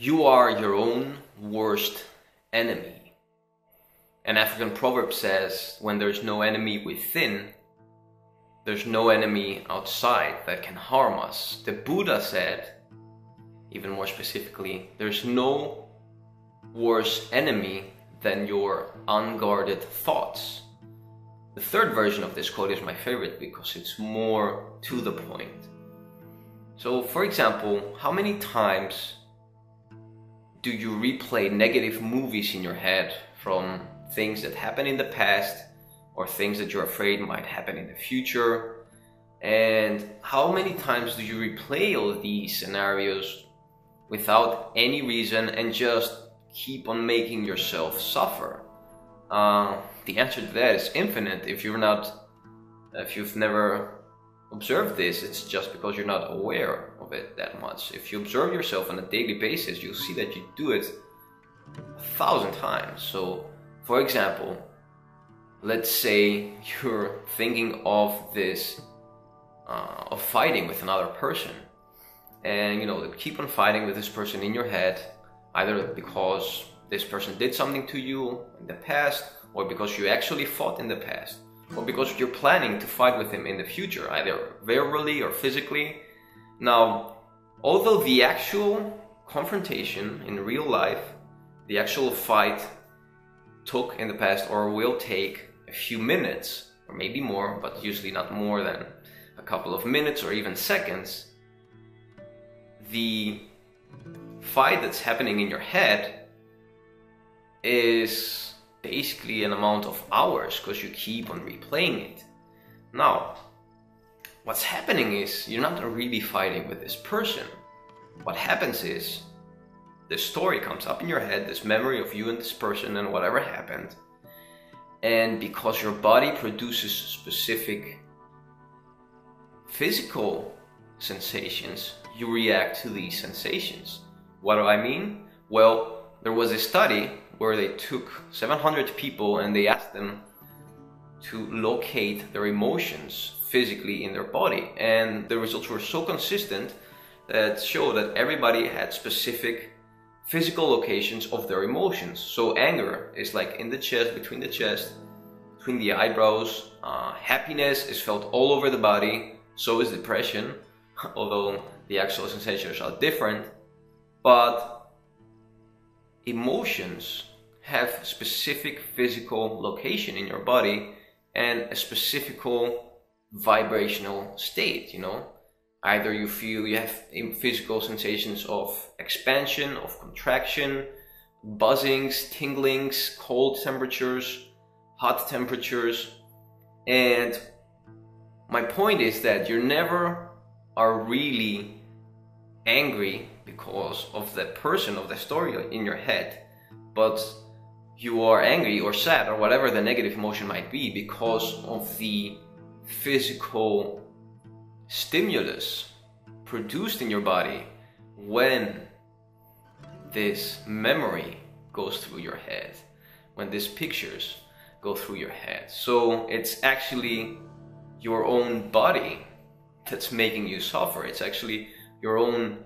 You are your own worst enemy. An African proverb says, when there's no enemy within, there's no enemy outside that can harm us. The Buddha said, even more specifically, there's no worse enemy than your unguarded thoughts. The third version of this quote is my favorite because it's more to the point. So, for example, how many times do you replay negative movies in your head from things that happened in the past or things that you're afraid might happen in the future? And how many times do you replay all these scenarios without any reason and just keep on making yourself suffer? The answer to that is infinite. If you've never observed this, it's just because you're not aware of it that much. If you observe yourself on a daily basis, you'll see that you do it 1,000 times. So, for example, let's say you're thinking of this, of fighting with another person, and you keep on fighting with this person in your head, either because this person did something to you in the past, or because you actually fought in the past, or because you're planning to fight with him in the future, either verbally or physically. Now, although the actual confrontation in real life, the actual fight took in the past or will take a few minutes, or maybe more, but usually not more than a couple of minutes or even seconds, the fight that's happening in your head is basically an amount of hours because you keep on replaying it. Now, what's happening is you're not really fighting with this person. What happens is this story comes up in your head, this memory of you and this person and whatever happened, and because your body produces specific physical sensations, you react to these sensations. What do I mean? Well, there was a study where they took 700 people and they asked them to locate their emotions physically in their body. And the results were so consistent that showed that everybody had specific physical locations of their emotions. So anger is like in the chest, between the eyebrows. Happiness is felt all over the body. So is depression, although the actual sensations are different. But emotions have specific physical location in your body and a specific vibrational state, Either you have physical sensations of expansion, of contraction, buzzings, tinglings, cold temperatures, hot temperatures. And my point is that you never are really angry because of that person, of the story in your head, but you are angry or sad or whatever the negative emotion might be because of the physical stimulus produced in your body when this memory goes through your head, when these pictures go through your head. So it's actually your own body that's making you suffer. It's actually your own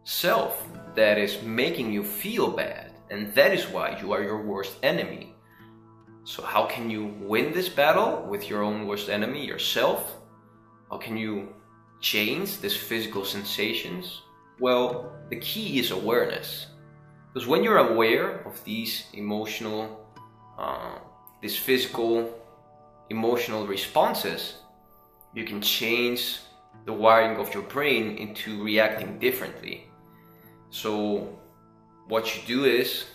self that is making you feel bad. And that is why you are your worst enemy. So how can you win this battle with your own worst enemy, yourself? How can you change these physical sensations? Well, the key is awareness. Because when you're aware of these these physical, emotional responses, you can change the wiring of your brain into reacting differently. So what you do is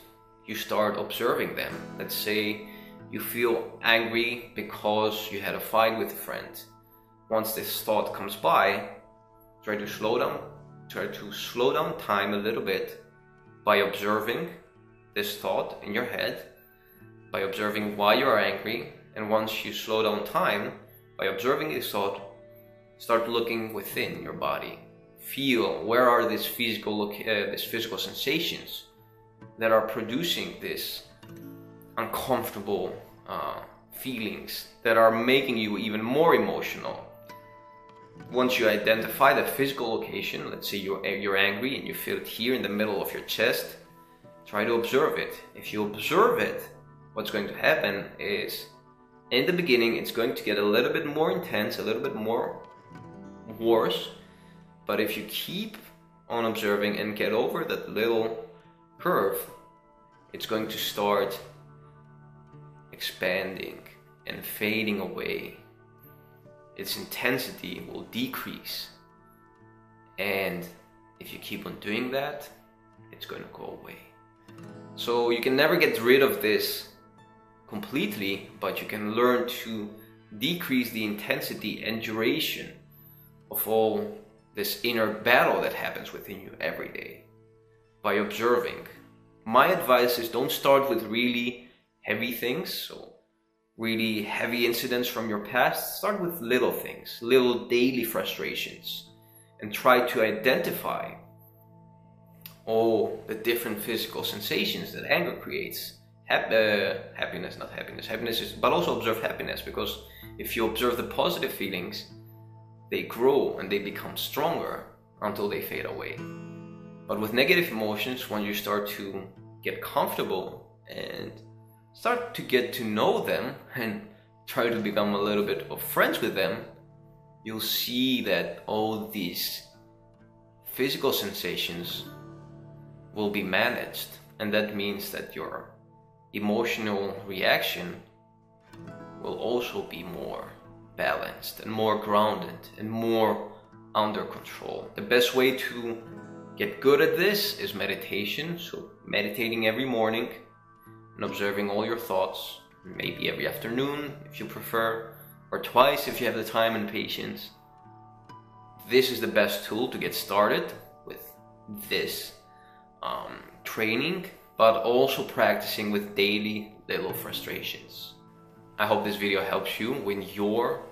you start observing them. Let's say you feel angry because you had a fight with a friend. Once this thought comes by, try to slow down time a little bit by observing this thought in your head, by observing why you are angry. And once you slow down time by observing this thought, start looking within your body. Feel where are these physical sensations that are producing this uncomfortable feelings that are making you even more emotional. once you identify the physical location, let's say you're angry and you feel it here in the middle of your chest, try to observe it. If you observe it, what's going to happen is, in the beginning, it's going to get a little bit more intense, a little bit more worse. But if you keep on observing and get over that little curve, it's going to start expanding and fading away. Its intensity will decrease. And if you keep on doing that, it's going to go away. So you can never get rid of this completely, but you can learn to decrease the intensity and duration of all this inner battle that happens within you every day by observing. My advice is, don't start with really heavy things, so really heavy incidents from your past. Start with little things, little daily frustrations, and try to identify all the different physical sensations that anger creates. Happiness, not happiness. Happiness is, but also observe happiness, because if you observe the positive feelings, they grow and they become stronger until they fade away. But with negative emotions, when you start to get comfortable and start to get to know them and try to become a little bit of friends with them, you'll see that all these physical sensations will be managed. And that means that your emotional reaction will also be more balanced and more grounded and more under control. The best way to get good at this is meditation. So meditating every morning and observing all your thoughts, maybe every afternoon if you prefer, or twice if you have the time and patience. This is the best tool to get started with this training, but also practicing with daily little frustrations. I hope this video helps you win your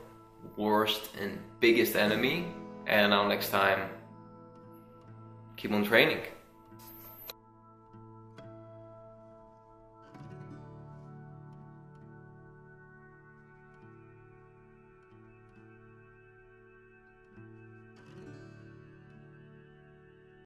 worst and biggest enemy. And until next time, keep on training.